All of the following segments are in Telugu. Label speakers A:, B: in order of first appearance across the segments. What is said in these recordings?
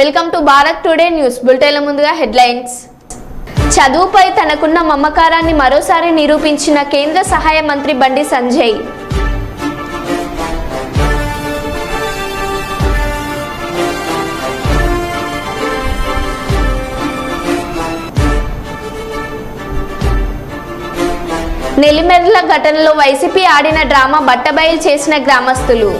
A: Welcome to Bharat Today news బులెటిన్ల ముందుగా హెడ్లైన్స్. చదువుపై తనకున్న మమకారాన్ని మరోసారి నిరూపించిన కేంద్ర సహాయ మంత్రి బండి సంజయ్. నెల్లిమెర్ల ఘటనలో వైసీపీ ఆడిన డ్రామా బట్టబయలు చేసిన గ్రామస్తులు.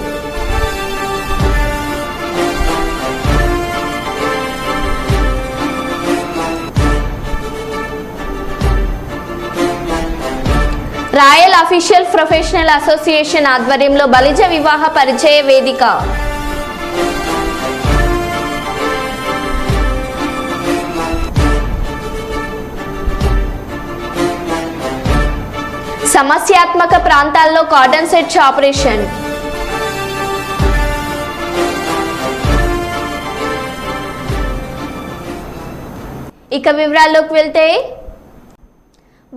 A: రాయల్ అఫీషియల్ ప్రొఫెషనల్ అసోసియేషన్ ఆధ్వర్యంలో బలిజ వివాహ పరిచయ వేదిక. సమస్యాత్మక ప్రాంతాల్లో కార్డన్ సెర్చ్ ఆపరేషన్. ఇక వివరాల్లోకి వెళ్తే,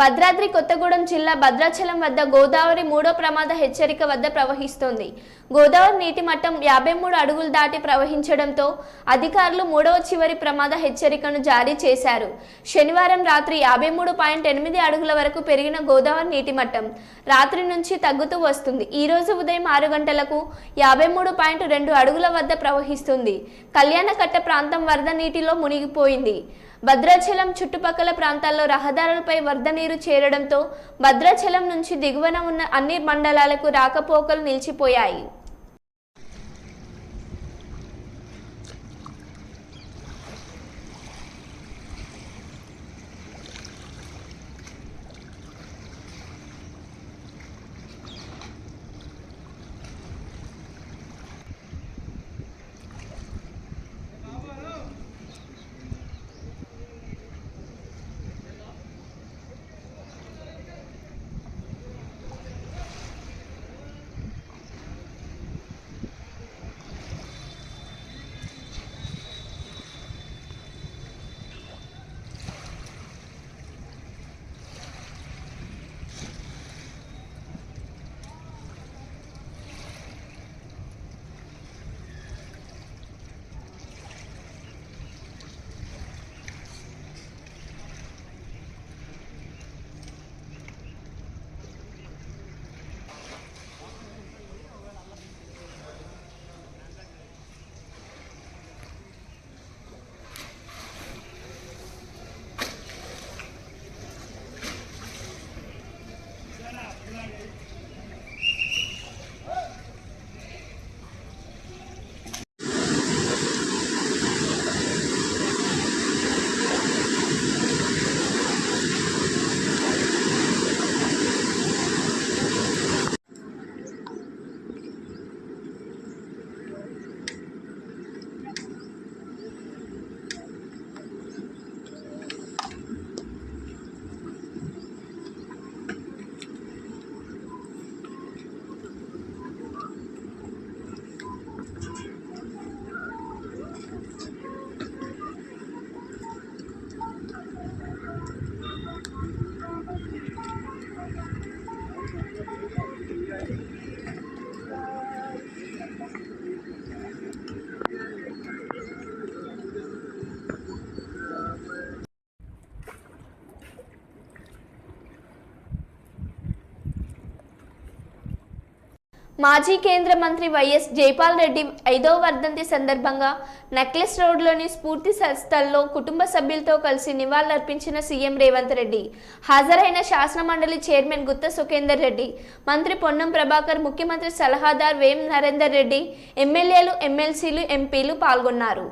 A: భద్రాద్రి కొత్తగూడెం జిల్లా భద్రాచలం వద్ద గోదావరి 3వ ప్రమాద హెచ్చరిక వద్ద ప్రవహిస్తోంది. గోదావరి నీటి మట్టం 53 అడుగులు దాటి ప్రవహించడంతో అధికారులు 3వ చివరి ప్రమాద హెచ్చరికను జారీ చేశారు. శనివారం రాత్రి 53.8 అడుగుల వరకు పెరిగిన గోదావరి నీటి మట్టం రాత్రి నుంచి తగ్గుతూ వస్తుంది. ఈ రోజు ఉదయం 6 గంటలకు 53.2 అడుగుల వద్ద ప్రవహిస్తుంది. కళ్యాణకట్ట ప్రాంతం వరద నీటిలో మునిగిపోయింది. భద్రాచలం చుట్టుపక్కల ప్రాంతాల్లో రహదారులపై వరద నీరు చేరడంతో భద్రాచలం నుంచి దిగువన ఉన్న అన్ని మండలాలకు రాకపోకలు నిలిచిపోయాయి. మాజీ కేంద్ర మంత్రి వైఎస్ జైపాల్ రెడ్డి 5వ వర్ధంతి సందర్భంగా నెక్లెస్ రోడ్లోని స్ఫూర్తి సంస్థల్లో కుటుంబ సభ్యులతో కలిసి నివాళులర్పించిన సీఎం రేవంత్ రెడ్డి. హాజరైన శాసనమండలి చైర్మన్ గుత్తా సుఖేందర్ రెడ్డి, మంత్రి పొన్నం ప్రభాకర్, ముఖ్యమంత్రి సలహాదారు వేం నరేందర్ రెడ్డి, ఎమ్మెల్యేలు, ఎమ్మెల్సీలు, ఎంపీలు పాల్గొన్నారు.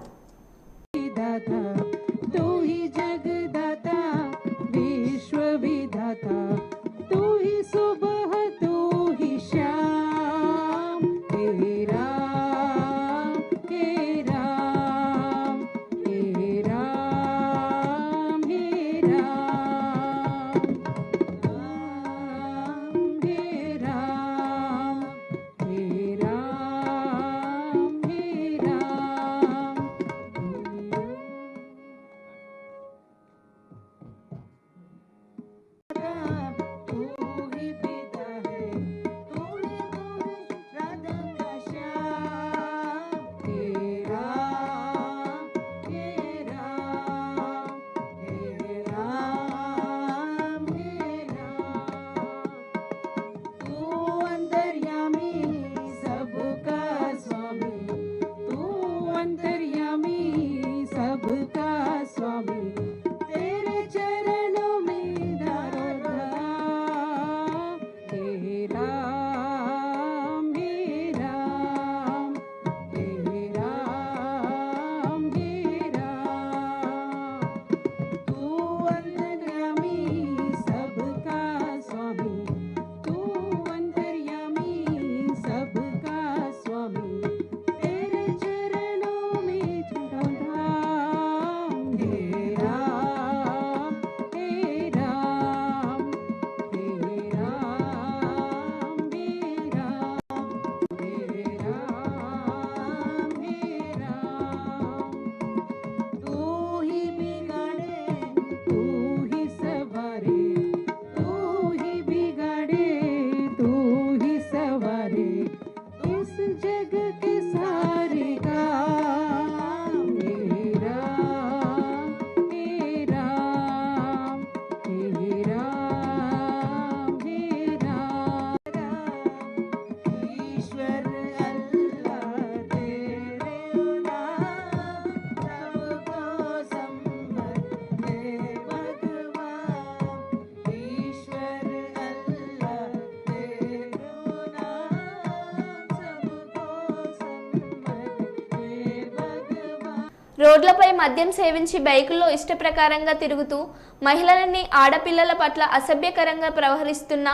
A: రోడ్లపై మద్యం సేవించి బైకుల్లో ఇష్టప్రకారంగా తిరుగుతూ మహిళలని, ఆడపిల్లల పట్ల అసభ్యకరంగా ప్రవర్తిస్తున్న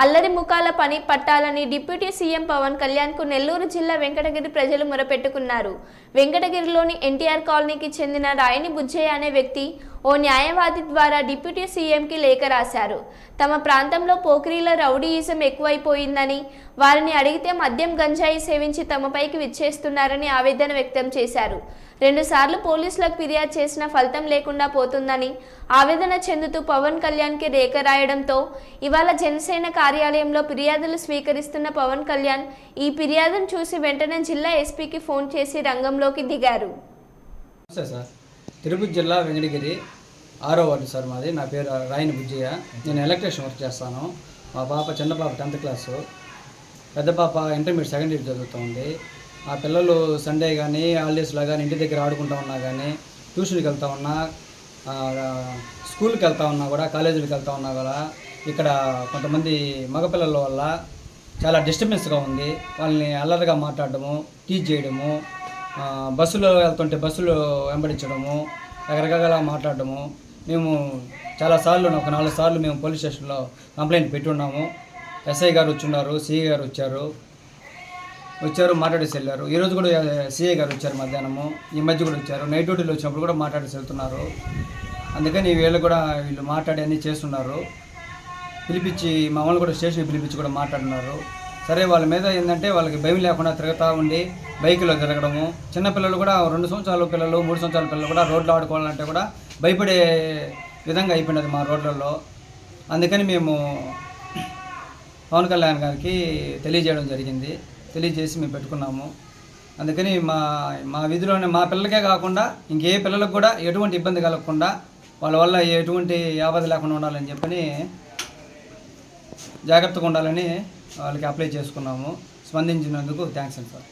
A: అల్లరి ముఖాల పని పట్టాలని డిప్యూటీ సీఎం పవన్ కళ్యాణ్కు నెల్లూరు జిల్లా వెంకటగిరి ప్రజలు మొరపెట్టుకున్నారు. వెంకటగిరిలోని ఎన్టీఆర్ కాలనీకి చెందిన రాయని బుజ్జయ్య అనే వ్యక్తి ఓ న్యాయవాది ద్వారా డిప్యూటీ సీఎంకి లేఖ రాశారు. తమ ప్రాంతంలో పోకిరీల రౌడీయిజం ఎక్కువైపోయిందని, వారిని అడిగితే మద్యం, గంజాయి సేవించి తమపైకి విచ్చేస్తున్నారని ఆవేదన వ్యక్తం చేశారు. 2 సార్లు పోలీసులకు ఫిర్యాదు చేసినా ఫలితం లేకుండా పోతుందని ఆవేదన చెందుతూ పవన్ కళ్యాణ్కి లేఖ రాయడంతో ఇవాళ జనసేన కార్యాలయంలో ఫిర్యాదులు స్వీకరిస్తున్న పవన్ కళ్యాణ్ ఈ ఫిర్యాదును చూసి వెంటనే జిల్లా ఎస్పీకి ఫోన్ చేసి రంగంలోకి దిగారు.
B: తిరుపతి జిల్లా వెంకటగిరి 6వ వార్డు సార్ మాది. నా పేరు రాయని బుజ్జయ్య. నేను ఎలక్ట్రీషియన్ వర్క్ చేస్తాను. మా పాప, చిన్న పాప 10th క్లాసు, పెద్ద పాప ఇంటర్మీడియట్ 2nd ఇయర్ చదువుతుంది. ఆ పిల్లలు సండే కానీ హాలిడేస్లో కానీ ఇంటి దగ్గర ఆడుకుంటూ ఉన్నా కానీ, ట్యూషన్కి వెళ్తూ ఉన్నా, స్కూల్కి వెళ్తూ ఉన్నా కూడా, కాలేజీలకు వెళ్తూ ఉన్నా కూడా ఇక్కడ కొంతమంది మగపిల్లల వల్ల చాలా డిస్టర్బెన్స్గా ఉంది. వాళ్ళని అల్లరిగా మాట్లాడడము, టీచ్ చేయడము, బస్సులో వెళ్తుంటే బస్సులు వెంబడించడము, రకరకాలుగా మాట్లాడడము. మేము చాలాసార్లు, ఒక 4 సార్లు మేము పోలీస్ స్టేషన్లో కంప్లైంట్ పెట్టి ఉన్నాము. ఎస్ఐ గారు వచ్చున్నారు, సిఐ గారు వచ్చారు, మాట్లాడేసి వెళ్ళారు. ఈరోజు కూడా సిఐ గారు వచ్చారు మధ్యాహ్నము, ఈ మధ్య కూడా వచ్చారు. నైట్ డ్యూటీలో వచ్చినప్పుడు కూడా మాట్లాడేసి వెళ్తున్నారు. అందుకని వీళ్ళు మాట్లాడి అన్నీ చేస్తున్నారు. పిలిపించి మమ్మల్ని కూడా స్టేషన్కి పిలిపించి కూడా మాట్లాడుతున్నారు. సరే, వాళ్ళ మీద ఏంటంటే వాళ్ళకి భయం లేకుండా తిరుగుతూ ఉండి బైకులో తిరగడము. చిన్నపిల్లలు కూడా 2 సంవత్సరాల పిల్లలు, 3 సంవత్సరాల పిల్లలు కూడా రోడ్లో ఆడుకోవాలంటే కూడా భయపడే విధంగా అయిపోయినది మా రోడ్లలో. అందుకని మేము పవన్ కళ్యాణ్ గారికి తెలియజేయడం జరిగింది. తెలియజేసి మేము పెట్టుకున్నాము. అందుకని మా వీధిలోనే మా పిల్లలకే కాకుండా ఇంకే పిల్లలకు కూడా ఎటువంటి ఇబ్బంది కలగకుండా, వాళ్ళ వల్ల ఎటువంటి ఆపద లేకుండా ఉండాలని చెప్పని, జాగ్రత్తగా ఉండాలని వాళ్ళకి అప్లై చేసుకున్నాము. స్పందించినందుకు థ్యాంక్స్ అండి సార్.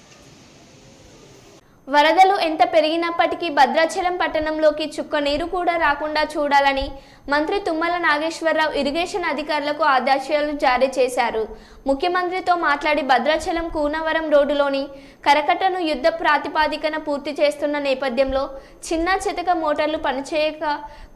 A: వరదలు ఎంత పెరిగినప్పటికీ భద్రాచలం పట్టణంలోకి చుక్క నీరు కూడా రాకుండా చూడాలని మంత్రి తుమ్మల నాగేశ్వరరావు ఇరిగేషన్ అధికారులకు ఆదేశాలు జారీ చేశారు. ముఖ్యమంత్రితో మాట్లాడి భద్రాచలం కూనవరం రోడ్డులోని కరకట్టను యుద్ధ ప్రాతిపాదికన పూర్తి చేస్తున్న నేపథ్యంలో చిన్న చితక మోటార్లు పనిచేయక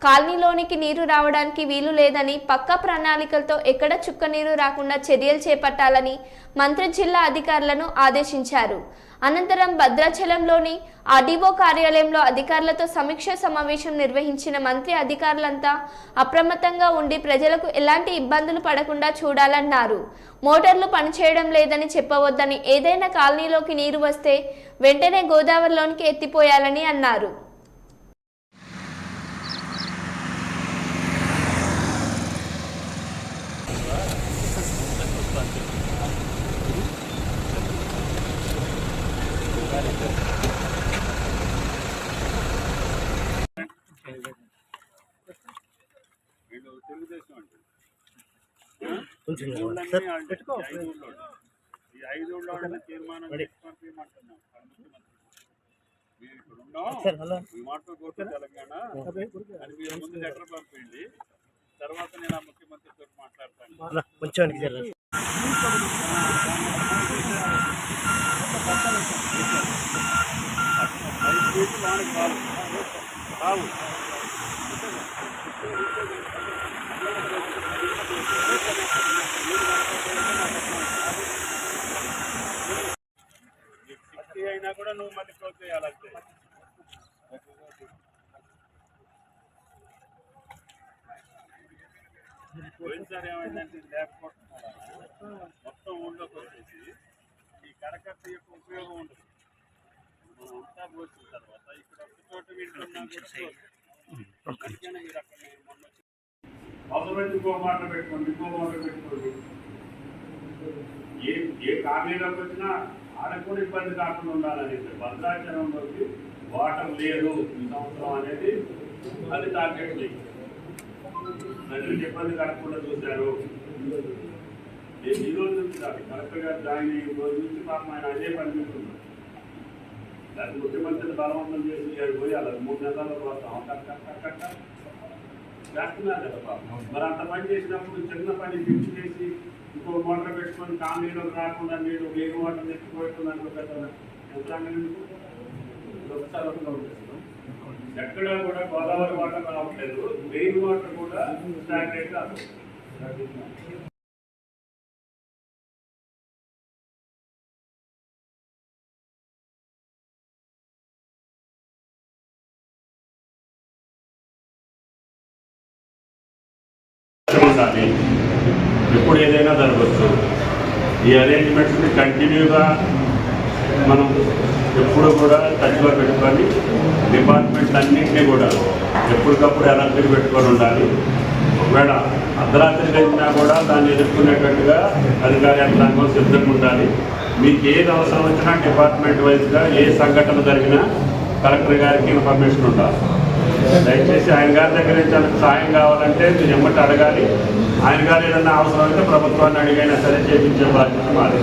A: కాలనీలోనికి నీరు రావడానికి వీలు లేదని, పక్కా ప్రణాళికలతో ఎక్కడ చుక్క నీరు రాకుండా చర్యలు చేపట్టాలని మంత్రి జిల్లా అధికారులను ఆదేశించారు. అనంతరం భద్రాచలంలోని ఆర్డీఓ కార్యాలయంలో అధికారులతో సమీక్ష సమావేశం నిర్వహించిన మంత్రి అధికారులంతా అప్రమత్తంగా ఉండి ప్రజలకు ఎలాంటి ఇబ్బందులు పడకుండా చూడాలన్నారు. మోటార్లు పనిచేయడం లేదని చెప్పవద్దని, ఏదైనా కాలనీలోకి నీరు వస్తే వెంటనే గోదావరిలోనికి ఎత్తిపోయాలని అన్నారు.
C: తర్వాత నేను ముఖ్యమంత్రితో మాట్లాడతాను. అయినా కూడా నువ్వు మళ్ళీ క్లోజ్ చేయాలంటే పోయినసారి ఏమైందంటే లేకపోతున్నారా మొత్తం ఊళ్ళోకి వచ్చేసి ఈ కరకట్ట యొక్క ఉపయోగం ఉండదు. మనం అంతా పోసిన తర్వాత ఇక్కడ ఒక చోట వింటున్నా మీరు అక్కడ అవసరమైతే ఇంకో మాట పెట్టుకోండి, ఏ కాలనీలోకి వచ్చినా ఆడకూడ ఇబ్బంది కాకుండా ఉండాలని. భద్రాచలంలోకి వాటర్ లేదు ఈ సంవత్సరం అనేది అది టార్గెట్ లేదు. నదులకు ఇబ్బంది కలగకుండా చూశారు. ఈ రోజు నుంచి కాదు, కలెక్టర్ గారు జాయిన్ అయ్యే రోజు నుంచి పాపం ఆయన అదే పని చేస్తున్నారు. దానికి ముఖ్యమంత్రిని బలవంతం చేసి పోయి అలా 3 నెలల కోసం కట్ట చేస్తున్నారు కదా పాపం. మరి అంత పని చేసినప్పుడు చిన్న పని ఫిక్స్ చేసి ఇంకో మోటార్ పెట్టుకొని కాలనీలోకి రాకుండా మీరు వేరు వాటర్ తెచ్చిపోతున్నాను పెద్ద యంత్రాంగం ఒకసారి ఉంటుంది. ఎక్కడ కూడా గోదావరి వాటర్ రావట్లేదు, మెయిన్ వాటర్ కూడా స్టాగ్నేట్ కాదు. ఉండాలి, ఎప్పుడు ఏదైనా జరగవచ్చు. ఈ అరేంజ్మెంట్స్ని కంటిన్యూగా మనం ఎప్పుడు కూడా టచ్లో పెట్టుకొని డిపార్ట్మెంట్ అన్నింటినీ కూడా ఎప్పటికప్పుడు అలర్ట్గా పెట్టుకొని ఉండాలి. ఒకవేళ అర్ధరాత్రి జరిగినా కూడా దాన్ని ఎదుర్కొనేటట్టుగా అధికార యంత్రాంగం సిద్ధంగా ఉండాలి. మీకు ఏది అవసరం వచ్చినా డిపార్ట్మెంట్ వైజ్గా ఏ సంఘటన జరిగినా కలెక్టర్ గారికి ఇన్ఫర్మేషన్ ఉండాలి. దయచేసి ఆయన గారి దగ్గర నుంచి సాయం కావాలంటే మీరు ఎమ్మటి అడగాలి. ఆయన గారు ఏదైనా అవసరం అయితే ప్రభుత్వాన్ని అడిగైనా సరే చేయించే బాధ్యత మాది.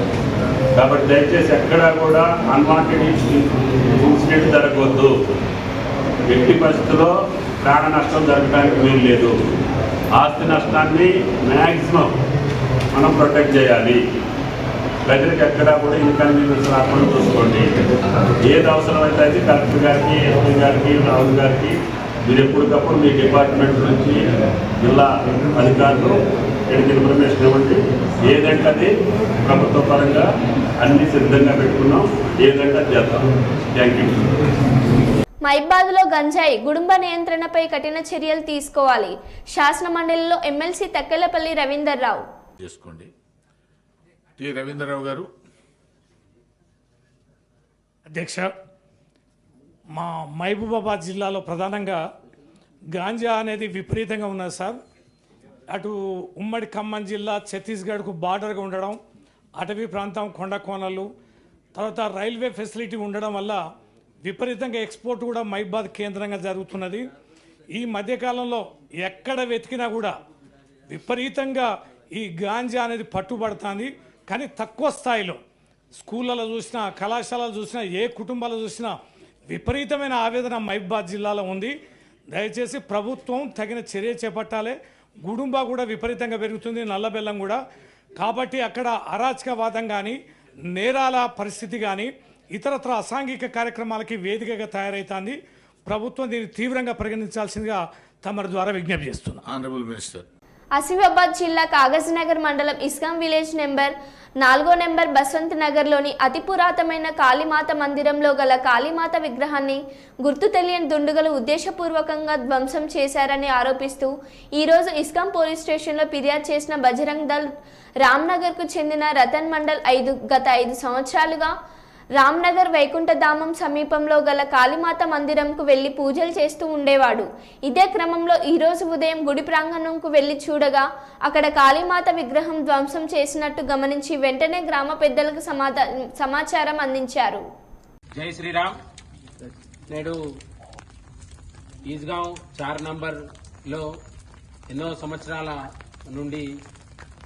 C: కాబట్టి దయచేసి ఎక్కడా కూడా అన్వాంటెడ్ ఇన్సిడెంట్ జరగవద్దు. ఎట్టి పరిస్థితుల్లో ప్రాణ నష్టం జరగడానికి వీలు లేదు. ఆస్తి నష్టాన్ని మ్యాక్సిమం మనం ప్రొటెక్ట్ చేయాలి. ప్రజలకు ఎక్కడా కూడా ఇన్కన్వీనియన్స్ రాకుండా చూసుకోండి. ఏది అవసరమైతే అది కలెక్టర్ గారికి, ఎస్పీ గారికి, రాహుల్ గారికి మీరు ఎప్పటికప్పుడు మీ డిపార్ట్మెంట్ నుంచి జిల్లా అధికారులు ఎడికి ఇన్ఫర్మేషన్ ఇవ్వండి. ఏదంటే అది ప్రభుత్వ పరంగా అన్ని సిద్ధంగా పెట్టుకున్నాం, ఏదంటే చేద్దాం. Thank you.
A: మైబాద్లో గంజాయి గుడుంబ నియంత్రణపై కఠిన చర్యలు తీసుకోవాలి. శాసన మండలిలో ఎమ్మెల్సీ తక్కెలపల్లి రవీందర్ రావు.
D: చేసుకోండి. టి రవీంద్రరావు గారు.
E: అధ్యక్ష, మా మహబూబాబాద్ జిల్లాలో ప్రధానంగా గాంజా అనేది విపరీతంగా ఉన్నది సార్. అటు ఉమ్మడి ఖమ్మం జిల్లా ఛత్తీస్గఢ్కు బార్డర్గా ఉండడం, అటవీ ప్రాంతం, కొండ కోనలు, తర్వాత రైల్వే ఫెసిలిటీ ఉండడం వల్ల విపరీతంగా ఎక్స్పోర్ట్ కూడా మహబూబాబాద్ కేంద్రంగా జరుగుతున్నది. ఈ మధ్యకాలంలో ఎక్కడ వెతికినా కూడా విపరీతంగా ఈ గాంజా అనేది పట్టుబడుతుంది. కానీ తక్కువ స్థాయిలో స్కూళ్ళలో చూసినా, కళాశాలలో చూసినా, ఏ కుటుంబాలు చూసినా విపరీతమైన ఆవేదన మహబూబాబాద్ జిల్లాలో ఉంది. దయచేసి ప్రభుత్వం తగిన చర్య చేపట్టాలి. గుడుంబా కూడా విపరీతంగా పెరుగుతుంది, నల్లబెల్లం కూడా. కాబట్టి అక్కడ అరాచకవాదం కానీ, నేరాల పరిస్థితి కానీ, ఇతరత్ర అసాంఘిక కార్యక్రమాలకి వేదికగా తయారవుతుంది. ప్రభుత్వం దీన్ని తీవ్రంగా పరిగణించాల్సిందిగా తమరి ద్వారా విజ్ఞప్తి చేస్తున్నాను.
D: Honourable minister.
A: ఆసిఫాబాద్ జిల్లా కాగజ్నగర్ మండలం ఇస్కాం విలేజ్ నెంబర్ 4 బసంత్ నగర్లోని అతి పురాతనమైన కాళీమాత మందిరంలో గల కాళీమాత విగ్రహాన్ని గుర్తు తెలియని దుండగులు ఉద్దేశపూర్వకంగా ధ్వంసం చేశారని ఆరోపిస్తూ ఈరోజు ఇస్కాం పోలీస్ స్టేషన్లో ఫిర్యాదు చేసిన బజరంగ్ దళ్ రామ్నగర్కు చెందిన రతన్ మండల్ గత 5 సంవత్సరాలుగా రామ్నగర్ వైకుంఠధామం సమీపంలో గల కాళీమాత మందిరంకు వెళ్లి పూజలు చేస్తూ ఉండేవాడు. ఇదే క్రమంలో ఈరోజు ఉదయం గుడి ప్రాంగణంకు వెళ్లి చూడగా అక్కడ కాళీమాత విగ్రహం ధ్వంసం చేసినట్టు గమనించి వెంటనే గ్రామ పెద్దలకు సమాచారం అందించారు.
F: జై శ్రీరామ్. నేడు ఈజ్గావ్ 4 నంబర్లో ఎన్నో సంవత్సరాల నుండి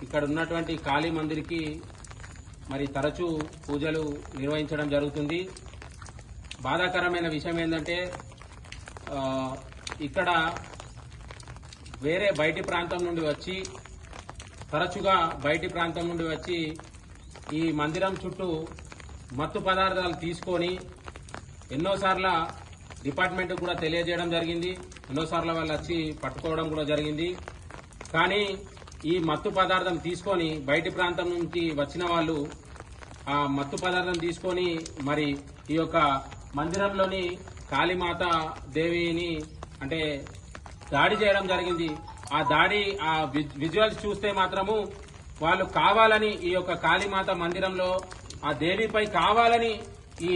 F: ఇక్కడ ఉన్నటువంటి కాళీ మందిర్కి మరి తరచూ పూజలు నిర్వహించడం జరుగుతుంది. బాధాకరమైన విషయం ఏంటంటే ఇక్కడ వేరే బయటి ప్రాంతం నుండి వచ్చి తరచుగా బయటి ప్రాంతం నుండి వచ్చి ఈ మందిరం చుట్టూ మత్తు పదార్థాలు తీసుకొని ఎన్నోసార్లు డిపార్ట్మెంట్ కూడా తెలియజేయడం జరిగింది. ఎన్నోసార్లు వాళ్ళు వచ్చి పట్టుకోవడం కూడా జరిగింది. కానీ ఈ మత్తు పదార్థం తీసుకొని బయటి ప్రాంతం నుంచి వచ్చిన వాళ్ళు ఆ మత్తు పదార్థం తీసుకొని మరి ఈ యొక్క మందిరంలోని కాళీమాత దేవిని అంటే దాడి చేయడం జరిగింది. ఆ దాడి ఆ విజువల్స్ చూస్తే మాత్రము వాళ్ళు కావాలని ఈ యొక్క కాళీమాత మందిరంలో ఆ దేవిపై కావాలని ఈ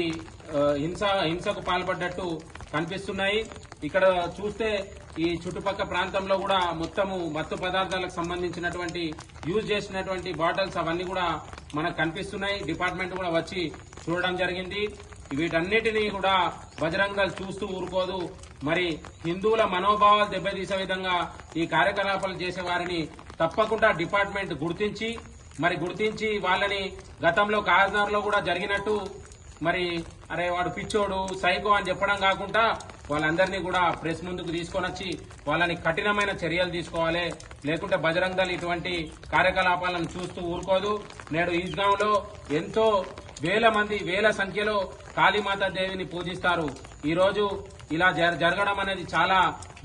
F: హింసకు పాల్పడ్డట్టు కనిపిస్తున్నాయి. ఇక్కడ చూస్తే ఈ చుట్టుపక్కల ప్రాంతంలో కూడా మొత్తము మత్తు పదార్థాలకు సంబంధించినటువంటి యూజ్ చేసినటువంటి బాటిల్స్ అవన్నీ కూడా మనకు కనిపిస్తున్నాయి. డిపార్ట్మెంట్ కూడా వచ్చి చూడడం జరిగింది. వీటన్నిటినీ కూడా బజరంగ్ దళ్ చూస్తూ ఊరుకోదు. మరి హిందువుల మనోభావాలు దెబ్బతీసే విధంగా ఈ కార్యకలాపాలు చేసే వారిని తప్పకుండా డిపార్ట్మెంట్ గుర్తించి వాళ్ళని గతంలో కాజ్నగర్ లో కూడా జరిగినట్టు మరి అరే వాడు పిచ్చోడు సైకో అని చెప్పడం కాకుండా వాళ్ళందరినీ కూడా ప్రెస్ ముందుకు తీసుకొని వచ్చి వాళ్ళని కఠినమైన చర్యలు తీసుకోవాలి. లేకుంటే బజరంగ్ దళ్ ఇటువంటి కార్యకలాపాలను చూస్తూ ఊరుకోదు. నేడు ఈజ్గాంలో ఎంతో వేల సంఖ్యలో కాళీమాతా దేవిని పూజిస్తారు. ఈ రోజు ఇలా జరగడం అనేది చాలా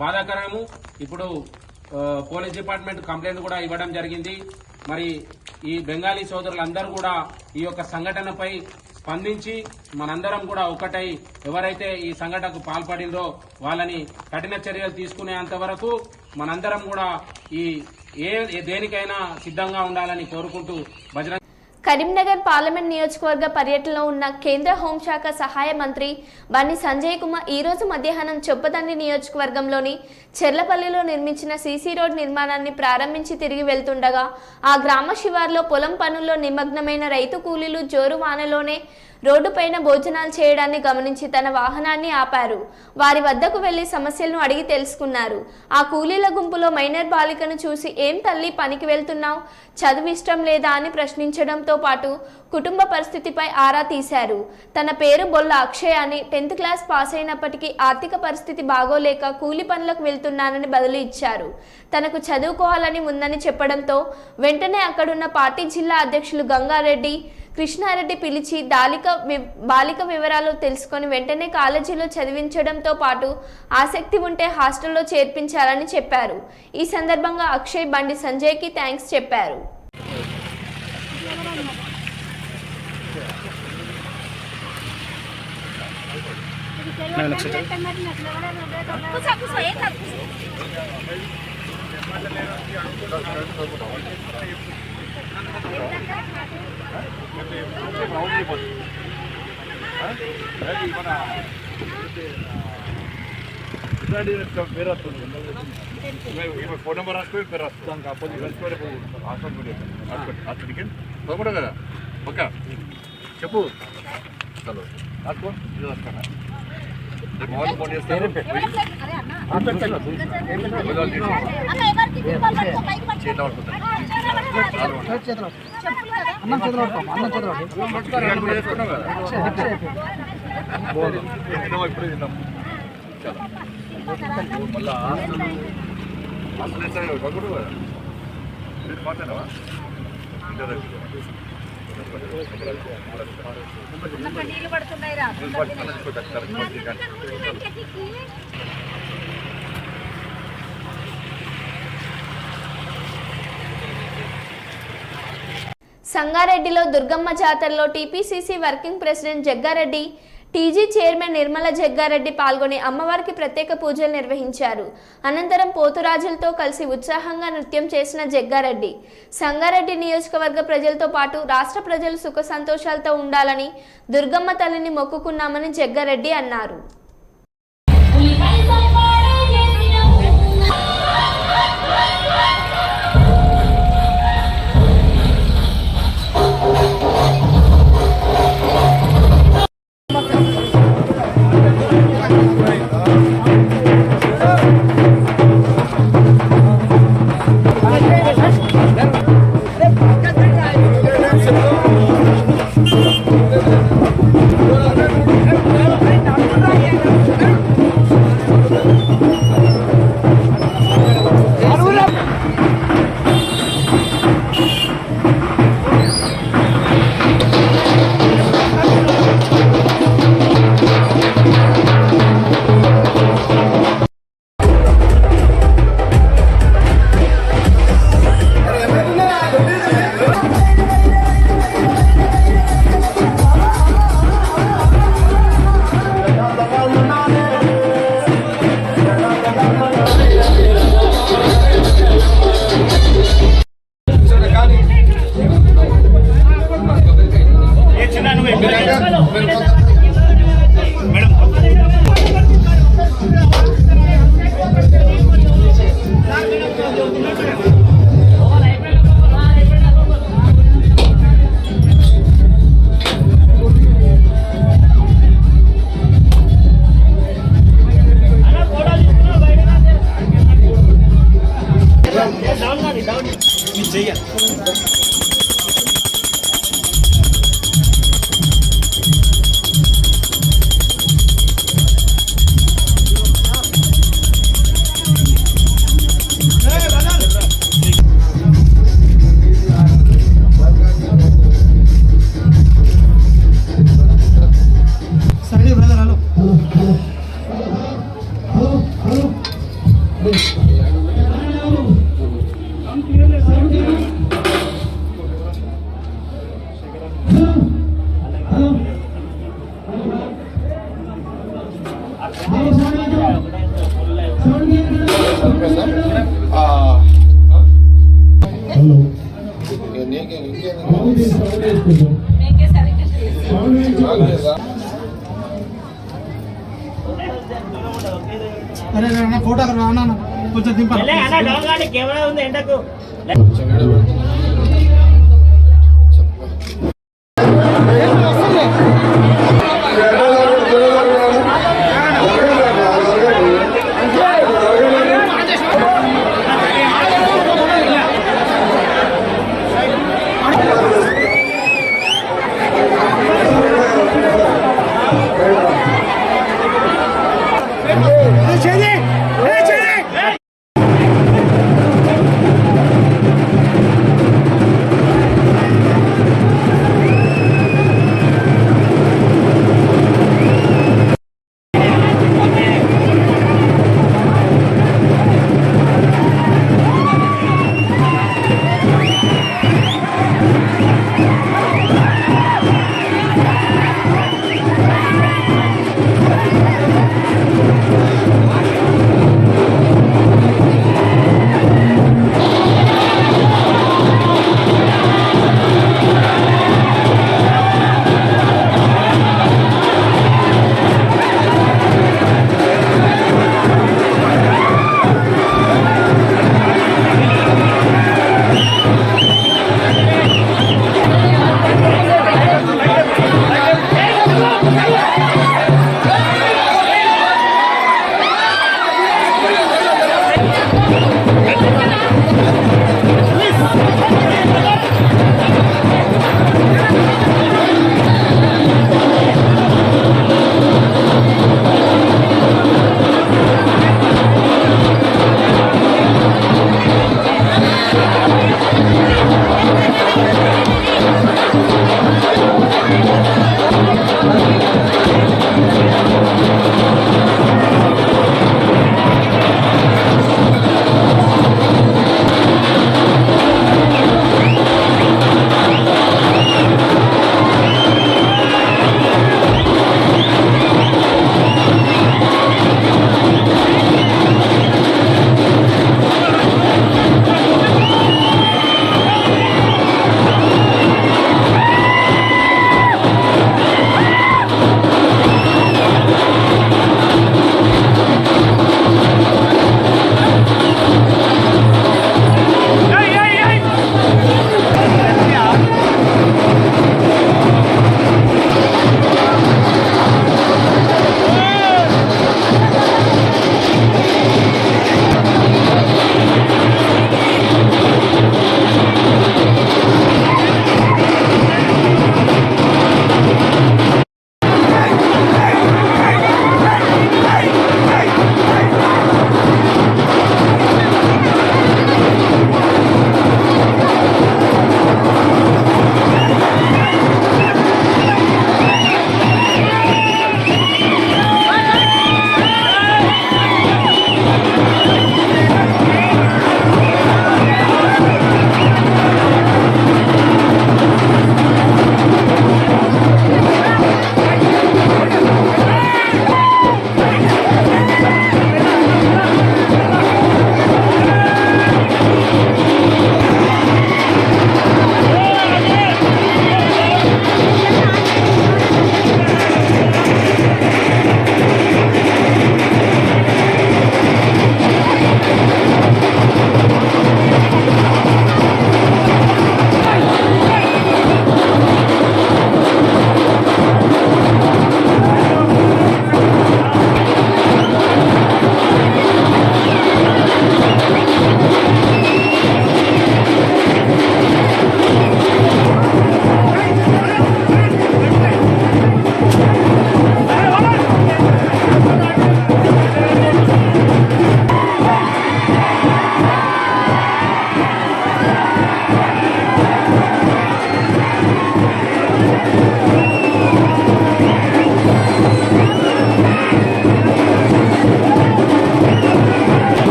F: బాధాకరము. ఇప్పుడు పోలీస్ డిపార్ట్మెంట్ కంప్లైంట్ కూడా ఇవ్వడం జరిగింది. మరి ఈ బెంగాలీ సోదరులందరూ కూడా ఈ యొక్క సంఘటనపై స్పందించి మనందరం కూడా ఒకటై ఎవరైతే ఈ సంఘటనకు పాల్పడిందో వాళ్ళని కఠిన చర్యలు తీసుకునేంత వరకు మనందరం కూడా ఈ దేనికైనా సిద్ధంగా ఉండాలని కోరుకుంటూ బజరంగ
A: కరీంనగర్ పార్లమెంట్ నియోజకవర్గ పర్యటనలో ఉన్న కేంద్ర హోంశాఖ సహాయ మంత్రి బండి సంజయ్ కుమార్ ఈ రోజు మధ్యాహ్నం చొప్పదండి నియోజకవర్గంలోని చెర్లపల్లిలో నిర్మించిన సీసీ రోడ్ నిర్మాణాన్ని ప్రారంభించి తిరిగి వెళ్తుండగా ఆ గ్రామ శివార్లో పొలం పనుల్లో నిమగ్నమైన రైతు కూలీలు జోరు వానలోనే రోడ్డుపైన భోజనాలు చేయడాన్ని గమనించి తన వాహనాన్ని ఆపారు. వారి వద్దకు వెళ్లి సమస్యలను అడిగి తెలుసుకున్నారు. ఆ కూలీల గుంపులో మైనర్ బాలికను చూసి ఏం తల్లి పనికి వెళ్తున్నావు, చదువు ఇష్టం లేదా అని ప్రశ్నించడంతో పాటు కుటుంబ పరిస్థితిపై ఆరా తీశారు. తన పేరు బొల్ల అక్షయ్ అని 10th క్లాస్ పాస్ అయినప్పటికీ ఆర్థిక పరిస్థితి బాగోలేక కూలి పనులకు వెళ్తున్నానని బదులు ఇచ్చారు. తనకు చదువుకోవాలని ఉందని చెప్పడంతో వెంటనే అక్కడున్న పార్టీ జిల్లా అధ్యక్షులు గంగారెడ్డి కృష్ణారెడ్డి పిలిచి బాలిక వివరాలు తెలుసుకొని వెంటనే కాలేజీలో చదివించడంతో పాటు ఆసక్తి ఉంటే హాస్టల్లో చేర్పించాలని చెప్పారు. ఈ సందర్భంగా అక్షయ్ బండి సంజయ్కి థ్యాంక్స్ చెప్పారు.
G: ఫోన్ నెంబర్ రాసుకొని పేరు రాసుకో దానికి అపోజిట్ రాసుకోవాలి హాస్పిటల్కి తప్పకుండా కదా ఓకే చెప్పు చలో రాసుకో ఇది రాసుకోరా మామూలు ఫోన్ చేస్తే ఇప్పుడు తిన్నాం మళ్ళీ హాస్టల్ మాట్లాడవా
H: నీళ్ళు పడుతున్నాయిరా
A: సంగారెడ్డిలో దుర్గమ్మ జాతరలో TPCC working president Jaggareddy, TG chairman Nirmala Jaggareddy పాల్గొని అమ్మవారికి ప్రత్యేక పూజలు నిర్వహించారు. అనంతరం పోతురాజులతో కలిసి ఉత్సాహంగా నృత్యం చేసిన జగ్గారెడ్డి సంగారెడ్డి నియోజకవర్గ ప్రజలతో పాటు రాష్ట్ర ప్రజలు సుఖ సంతోషాలతో ఉండాలని దుర్గమ్మ తల్లిని మొక్కుకున్నామని జగ్గారెడ్డి అన్నారు.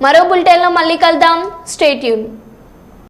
A: మరో బులెటిన్లో మళ్ళీ కలుద్దాం. Stay tune.